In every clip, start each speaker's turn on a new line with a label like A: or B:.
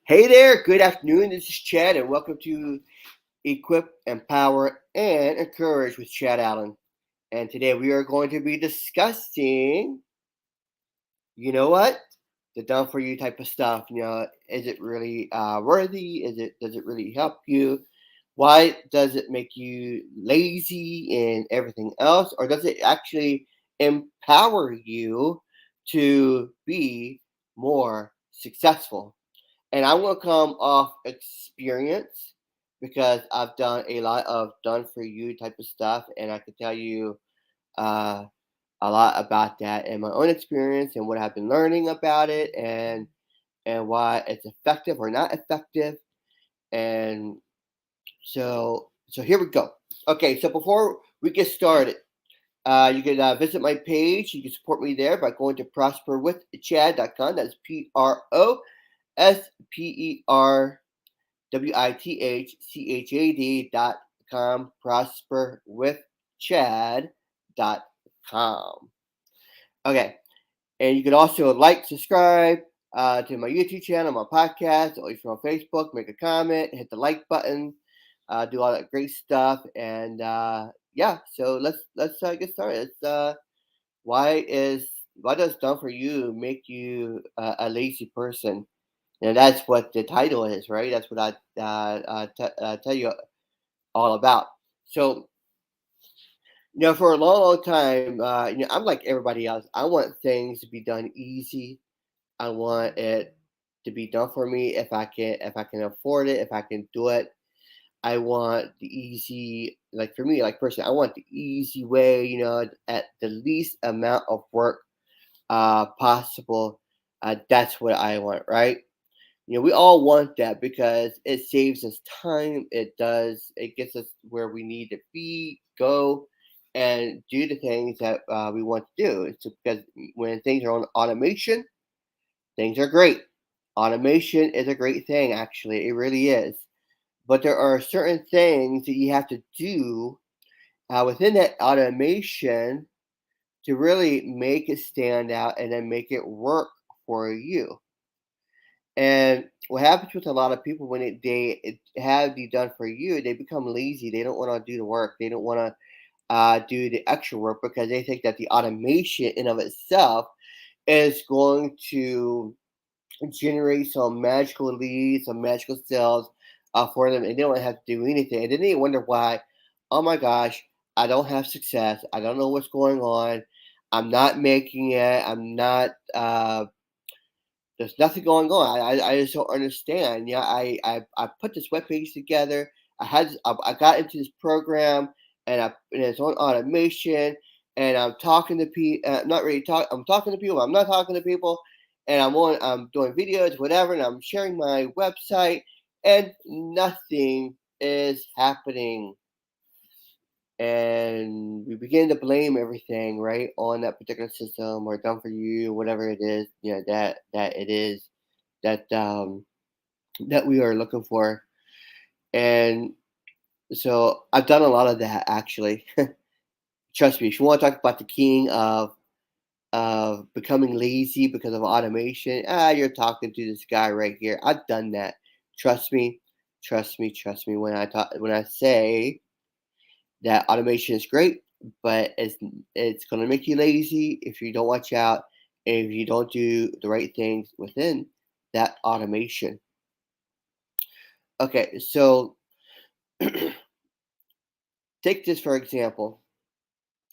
A: Hey there, good afternoon. This is Chad, and welcome to Equip, Empower, and Encourage with Chad Allen. And today we are going to be discussing, you know what, the done for you type of stuff. Is it really worthy? Does it really help you? Why does it make you lazy and everything else, or does it actually empower you to be more successful? And I'm going to come off experience because I've done a lot of done for you type of stuff, and I can tell you uh, a lot about that and my own experience and what I've been learning about it, and why it's effective or not effective. And so here we go. Okay, so before we get started, you can visit my page. You can support me there by going to prosperwithchad.com. That's PROSPERWITHCHAD.com, prosperwithchad.com. Okay, and you can also like, subscribe to my YouTube channel, my podcast, or if you're on Facebook, make a comment, hit the like button, do all that great stuff, and yeah. So let's get started. Why is why does done for you make you a lazy person? And that's what the title is, right? That's what I tell you all about. So, for a long, long time, I'm like everybody else. I want things to be done easy. I want it to be done for me if I can afford it, if I can do it. I want the easy, like for me, like personally, I want the easy way. At the least amount of work possible. That's what I want, right? We all want that because it saves us time. It gets us where we need to be, go, and do the things that we want to do. It's because when things are on automation, things are great. Automation is a great thing, actually. It really is. But there are certain things that you have to do within that automation to really make it stand out and then make it work for you. And what happens with a lot of people when they have the done for you, they become lazy. They don't want to do the work. They don't want to do the extra work because they think that the automation in of itself is going to generate some magical leads, some magical sales for them, and they don't have to do anything. And then they wonder why. Oh my gosh, I don't have success. I don't know what's going on. I'm not making it. I'm not. There's nothing going on. I just don't understand. I put this webpage together. I got into this program, and it's on automation, and I'm talking to people. Not really talk. I'm talking to people. I'm not talking to people, and I'm doing videos, whatever, and I'm sharing my website, and nothing is happening. And we begin to blame everything right on that particular system or done for you, whatever it is, that it is that we are looking for. And so I've done a lot of that actually. Trust me, if you want to talk about the king of becoming lazy because of automation, you're talking to this guy right here. I've done that. Trust me, trust me when I say that automation is great, but it's gonna make you lazy if you don't watch out and if you don't do the right things within that automation. Okay, so take this for example.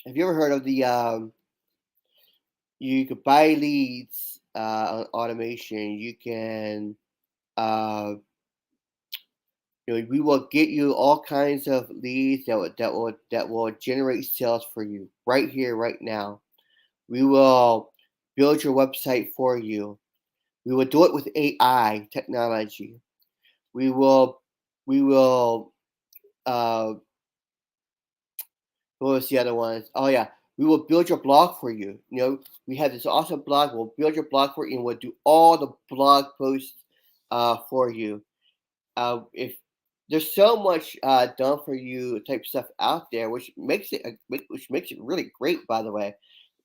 A: Have you ever heard of the you could buy leads on automation? You can uh, we will get you all kinds of leads that will generate sales for you right here, right now. We will build your website for you. We will do it with AI technology. We will we will uh, what was the other ones? Oh yeah, we will build your blog for you. We have this awesome blog. We'll build your blog for you, and we'll do all the blog posts for you. If there's so much done for you type stuff out there, which makes it really great. By the way,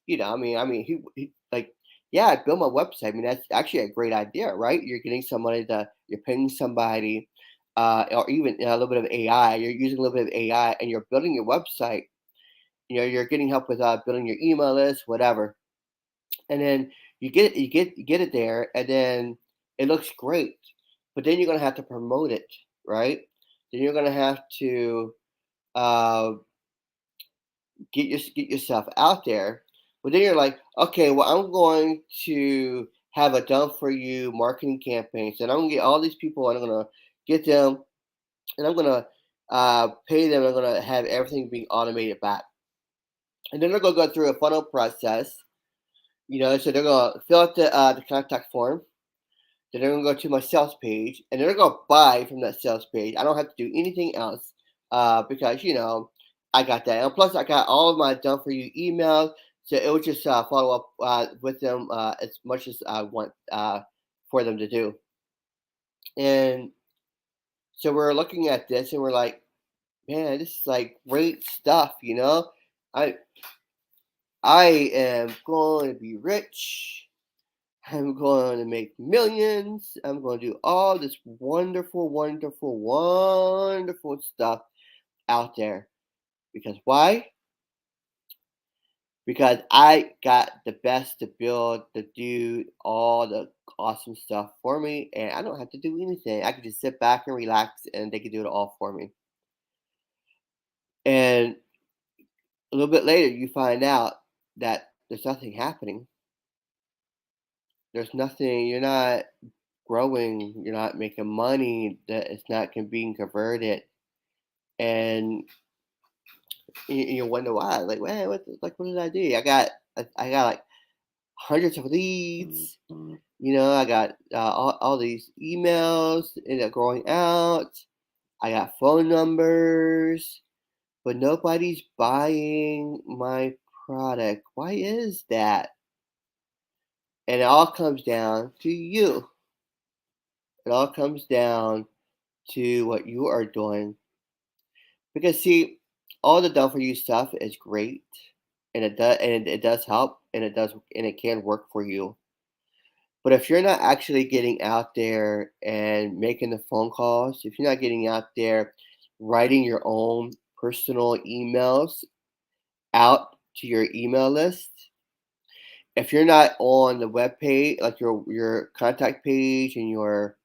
A: I mean, he like yeah, build my website. I mean, that's actually a great idea, right? You're getting somebody you're paying somebody, or even a little bit of AI. You're using a little bit of AI, and you're building your website. You're getting help with building your email list, whatever. And then you get it there, and then it looks great. But then you're gonna have to promote it, right? Then you're gonna have to uh, get yourself out there. But then you're like, okay, well, I'm going to have a done for you marketing campaign. So I'm gonna get all these people, and I'm gonna get them, and I'm gonna pay them. I'm gonna have everything being automated back, and then they're gonna go through a funnel process. So they're gonna fill out the contact form. Then they're gonna go to my sales page, and they're gonna buy from that sales page. I don't have to do anything else because I got that, and plus I got all of my done for you emails, so it would just follow up with them as much as I want for them to do. And so we're looking at this, and we're like, man, this is like great stuff. I I am going to be rich. I'm going to make millions. I'm going to do all this wonderful, wonderful, wonderful stuff out there. Because why? Because I got the best to build, to do all the awesome stuff for me, and I don't have to do anything. I can just sit back and relax, and they can do it all for me. And a little bit later, you find out that there's nothing happening. There's nothing. You're not growing. You're not making money. That it's not being converted, and you wonder why. Like, man, what did I do? I got like hundreds of leads. I got all these emails end up going out. I got phone numbers, but nobody's buying my product. Why is that? And it all comes down to you. It all comes down to what you are doing. Because see, all the done for you stuff is great, and it does help, and it can work for you. But if you're not actually getting out there and making the phone calls, if you're not getting out there writing your own personal emails out to your email list, if you're not on the web page, like your contact page and your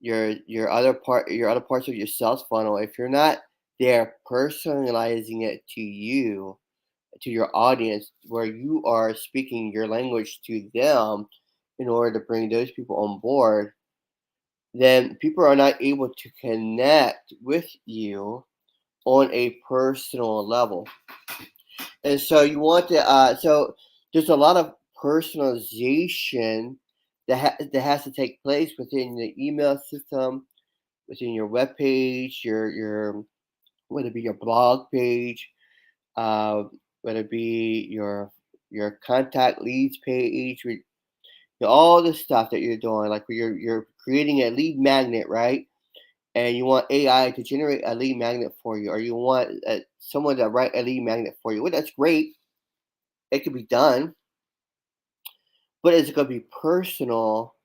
A: other parts of your sales funnel, if you're not there personalizing it to you, to your audience, where you are speaking your language to them in order to bring those people on board, then people are not able to connect with you on a personal level. And so you want to, so there's a lot of personalization that has to take place within the email system, within your web page, your whether it be your blog page, uh, whether it be your contact leads page, all the stuff that you're doing, like where you're creating a lead magnet, right? And you want AI to generate a lead magnet for you, or you want someone to write a lead magnet for you. Well, that's great. It can be done, but is it going to be personal?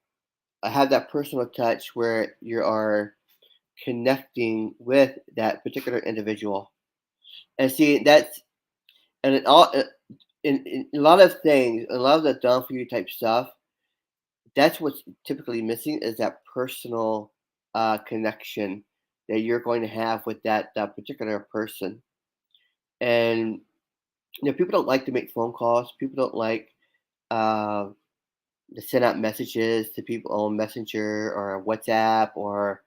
A: Have that personal touch where you are connecting with that particular individual. And see, and it all in a lot of things, a lot of the done for you type stuff, that's what's typically missing is that personal connection that you're going to have with that particular person. And people don't like to make phone calls. People don't like uh, to send out messages to people on Messenger or WhatsApp or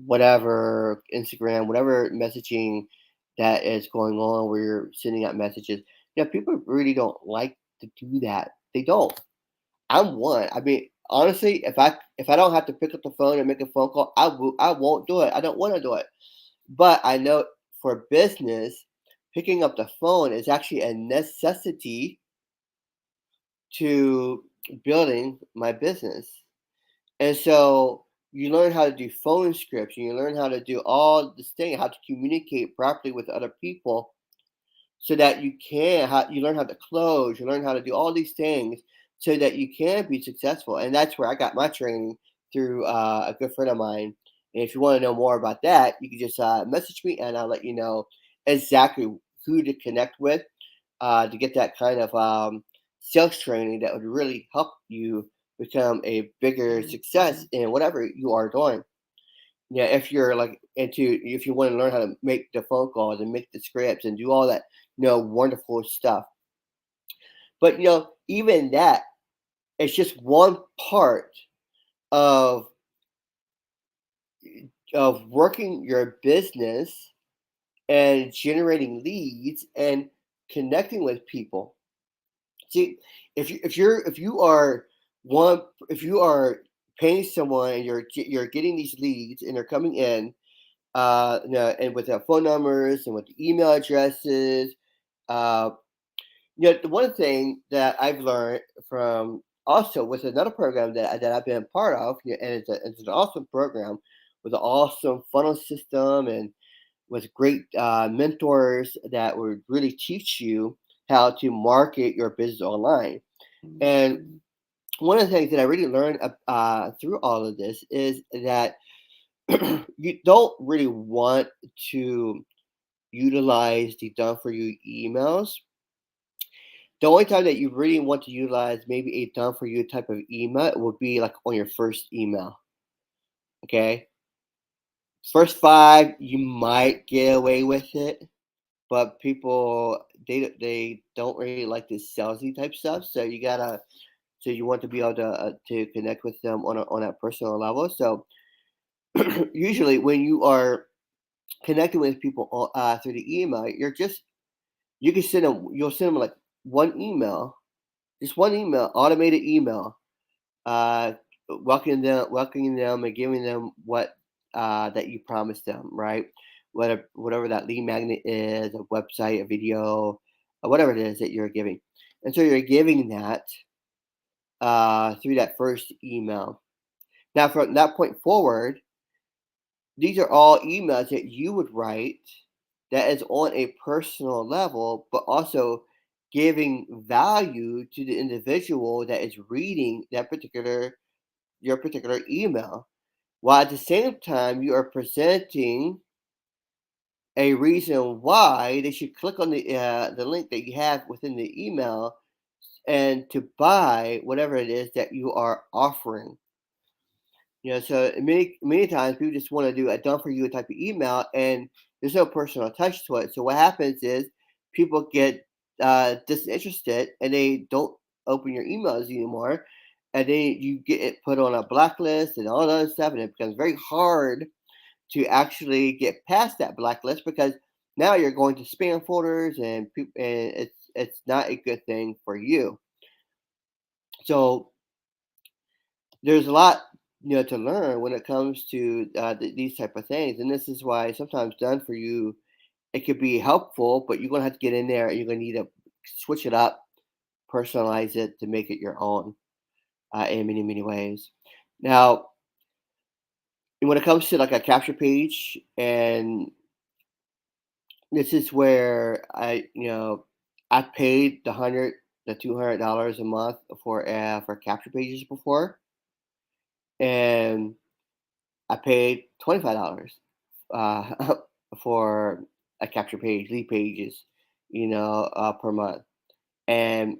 A: whatever, Instagram, whatever messaging that is going on where you're sending out messages. People really don't like to do that. They don't. I'm one. I mean, honestly, if I don't have to pick up the phone and make a phone call, I won't do it. I don't want to do it. But I know for business, picking up the phone is actually a necessity to building my business. And so you learn how to do phone scripts, and you learn how to do all this thing, how to communicate properly with other people so that you learn how to close, you learn how to do all these things so that you can be successful. And that's where I got my training through a good friend of mine. And if you want to know more about that, you can just message me and I'll let you know exactly who to connect with to get that kind of sales training that would really help you become a bigger success in whatever you are doing. Yeah, if you're like if you want to learn how to make the phone calls and make the scripts and do all that, wonderful stuff. But even that, it's just one part of working your business and generating leads and connecting with people. See, if you are one if you are paying someone and you're getting these leads and they're coming in, and with their phone numbers and with the email addresses, uh, the one thing that I've learned from also with another program that I've been part of, and it's an awesome program with an awesome funnel system and with great mentors that would really teach you how to market your business online. And one of the things that I really learned through all of this is that you don't really want to utilize the done for you emails. The only time that you really want to utilize maybe a done for you type of email would be like on your first email. Okay. First five, you might get away with it, but people they don't really like this salesy type stuff. So you want to be able to connect with them on a personal level. So usually when you are connecting with people through the email, you can you'll send them like one email, just one email, automated email, uh, welcoming them and giving them what that you promised them, right? Whatever that lead magnet is, a website, a video, whatever it is that you're giving, and so you're giving that through that first email. Now, from that point forward, these are all emails that you would write that is on a personal level, but also giving value to the individual that is reading that particular your particular email. While at the same time you are presenting a reason why they should click on the link that you have within the email and to buy whatever it is that you are offering. So many times people just want to do a done for you type of email, and there's no personal touch to it. So what happens is people get disinterested, and they don't open your emails anymore, and then you get it put on a blacklist and all that other stuff, and it becomes very hard to actually get past that blacklist because now you're going to spam folders, and it's not a good thing for you. So there's a lot to learn when it comes to these type of things, and this is why sometimes done for you it could be helpful, but you're gonna have to get in there and you're gonna need to switch it up, personalize it to make it your own in many ways. Now, when it comes to like a capture page, and this is where I paid the $200 a month for capture pages before, and I paid $25 uh, for a capture page, lead pages, per month. And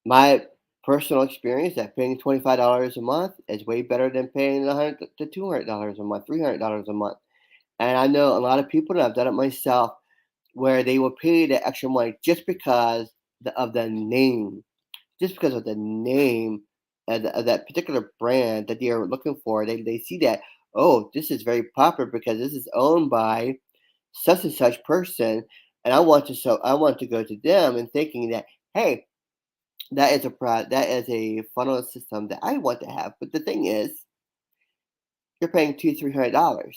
A: my personal experience that paying $25 a month is way better than paying 100 to $200 a month, $300 a month. And I know a lot of people, and I've done it myself, where they will pay the extra money just because of the name, just because of the name of that particular brand that they are looking for. They see that, oh, this is very popular because this is owned by such and such person, and I want to go to them and thinking that, hey, that is a funnel system that I want to have. But the thing is, you're paying $200-300.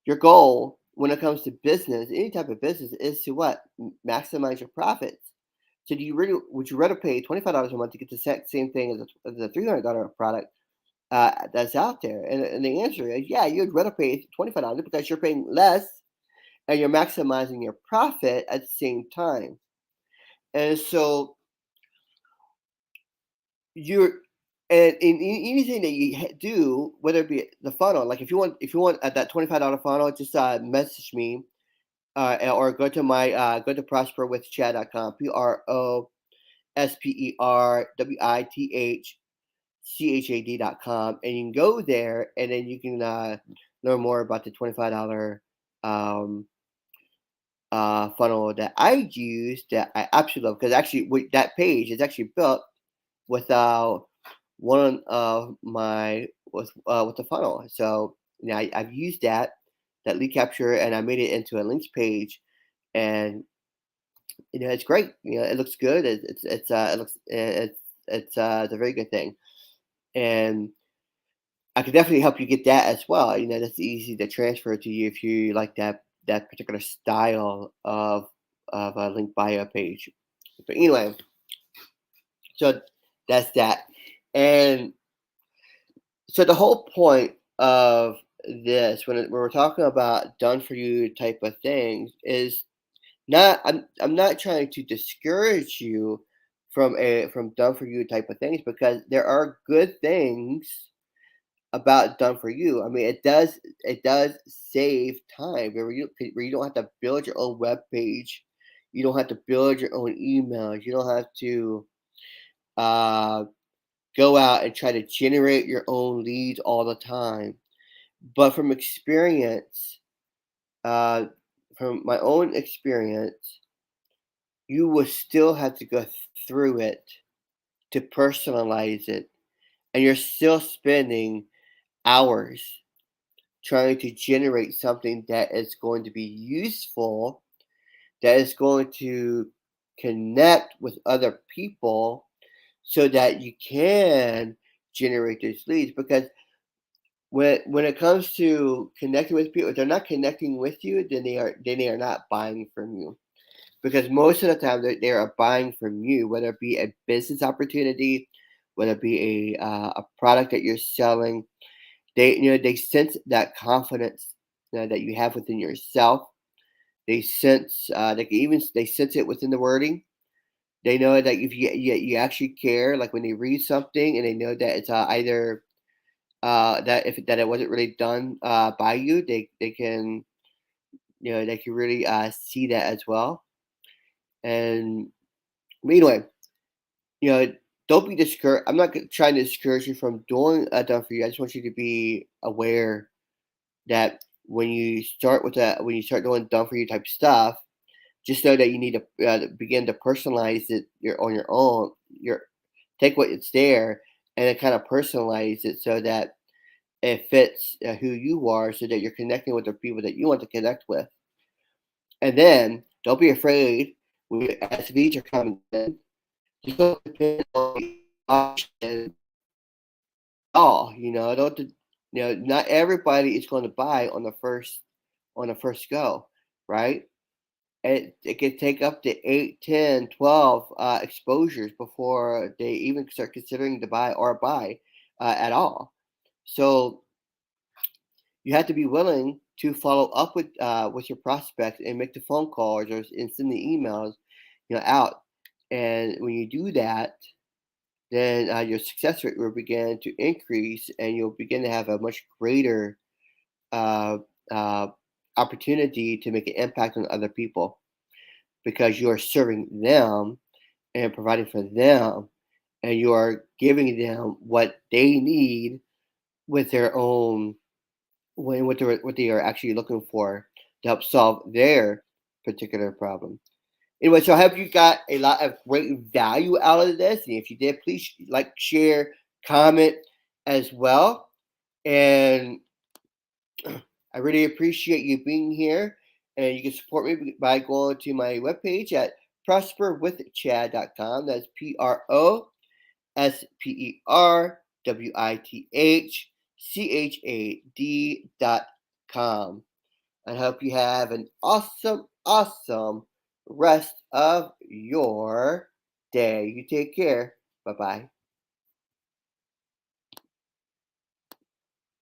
A: Your goal when it comes to business, any type of business, is to what? Maximize your profits. So would you rather pay $25 a month to get the same thing as a $300 product that's out there? And the answer is, yeah, you'd rather pay $25 because you're paying less and you're maximizing your profit at the same time. And so you're and in anything that you do, whether it be the funnel, like if you want at that $25 funnel, just message me or go to my go to prosperwithchad.com, prosperwithchad.com, and you can go there and then you can learn more about the $25 um, funnel that I use that I absolutely love, because actually with that page is actually built without one of my with the funnel. So I've used that lead capture, and I made it into a links page, and it's great. It looks good. It looks it's a very good thing, and I could definitely help you get that as well. That's easy to transfer to you if you like that particular style of a link bio page. But anyway, so that's that, and so the whole point of this, when we're talking about done for you type of things, is not I'm not trying to discourage you from done for you type of things, because there are good things about done for you. I mean, it does save time where you don't have to build your own web page, you don't have to build your own emails, you don't have to uh, go out and try to generate your own leads all the time. But uh, from my own experience, you will still have to go through it to personalize it, and you're still spending hours trying to generate something that is going to be useful, that is going to connect with other people so that you can generate those leads. Because when it comes to connecting with people, if they're not connecting with you, then they are not buying from you. Because most of the time they are buying from you, whether it be a business opportunity, whether it be a product that you're selling. They sense that confidence that you have within yourself. They sense it within the wording. They know that if you actually care, like when they read something and they know that it's either that it wasn't really done by you, they can really see that as well. And anyway, you know, don't be discouraged. I'm not trying to discourage you from doing a done for you. I just want you to be aware that when you start doing done for you type stuff, just know that you need to begin to personalize it on your own. Take what it's there and then kind of personalize it so that it fits who you are, so that you're connecting with the people that you want to connect with. And then don't be afraid as leads are coming in. Just don't depend on the option at all. Don't not everybody is going to buy on the first go, right? It could take up to 8, 10, 12 exposures before they even start considering to buy at all. So you have to be willing to follow up with your prospects and make the phone calls and send the emails, out. And when you do that, then your success rate will begin to increase, and you'll begin to have a much greater uh, uh, opportunity to make an impact on other people, because you are serving them and providing for them, and you are giving them what they need with their own when what they are actually looking for to help solve their particular problem. Anyway, so I hope you got a lot of great value out of this. And if you did, please like, share, comment as well. And I really appreciate you being here. And you can support me by going to my webpage at prosperwithchad.com. That's prosperwithchad.com. I hope you have an awesome, awesome rest of your day. You take care. Bye bye.